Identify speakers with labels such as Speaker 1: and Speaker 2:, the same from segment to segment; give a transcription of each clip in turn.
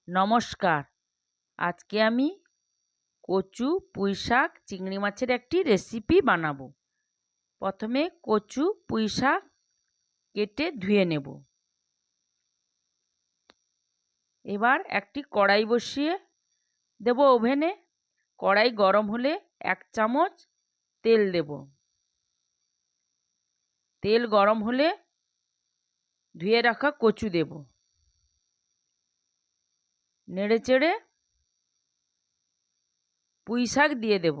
Speaker 1: নমস্কার। আজকে আমি কচু, পুঁইশাক, চিংড়ি মাছের একটি রেসিপি বানাবো। প্রথমে কচু, পুঁইশাক কেটে ধুয়ে নেব। এবার একটি কড়াই বসিয়ে দেব ওভেনে। কড়াই গরম হলে 1 চামচ তেল দেব। তেল গরম হলে ধুয়ে রাখা কচু দেব। নেড়েচেড়ে পুঁইশাক দিয়ে দেব।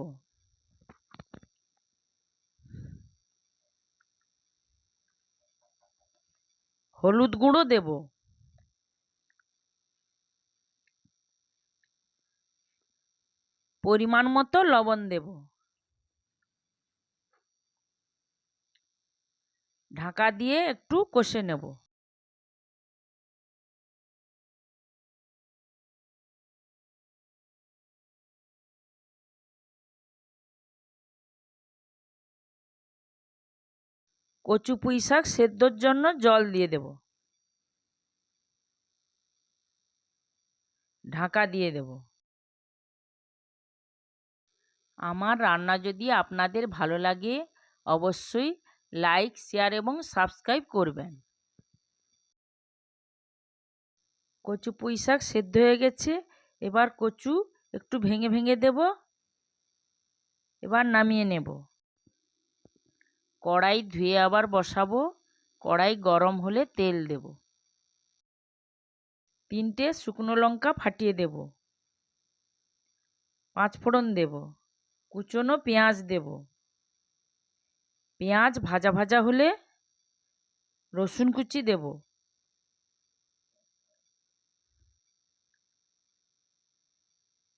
Speaker 1: হলুদ গুঁড়ো দেব। পরিমাণ মতো লবণ দেব। ঢাকা দিয়ে একটু কষে নেব। কচু পুঁইশাক সেদ্ধর জন্য জল দিয়ে দেব। ঢাকা দিয়ে দেব। আমার রান্না যদি আপনাদের ভালো লাগে অবশ্যই লাইক, শেয়ার এবং সাবস্ক্রাইব করবেন। কচু পুঁইশাক সেদ্ধ হয়ে গেছে। এবার কচু একটু ভেঙে ভেঙে দেব। এবার নামিয়ে নেব। কড়াই ধুয়ে আবার বসাবো। কড়াই গরম হলে তেল দেব। 3টে শুকনো লঙ্কা ফাটিয়ে দেব। 5 ফোড়ন দেব। কুচনো পেঁয়াজ দেব। পেঁয়াজ ভাজা ভাজা হলে রসুন কুচি দেব।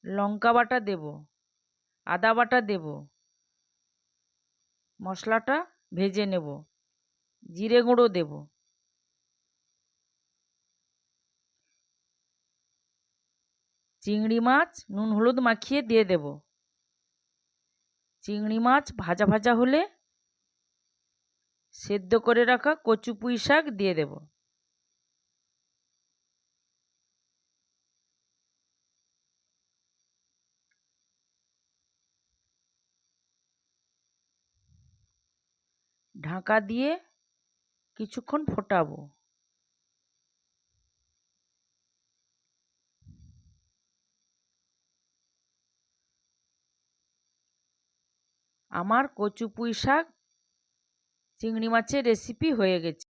Speaker 1: লঙ্কা বাটা দেব। আদা বাটা দেব। মশলাটা ভেজে নেব। জিরে গুঁড়ো দেব। চিংড়ি মাছ নুন হলুদ মাখিয়ে দিয়ে দেব। চিংড়ি মাছ ভাজা ভাজা হলে সেদ্ধ করে রাখা কচু পুঁইশাক দিয়ে দেব। ঢাকা দিয়ে কিছুক্ষণ ফোটাবো। আমার কচু পুঁইশাক চিংড়ি মাছের রেসিপি হয়ে গেছে।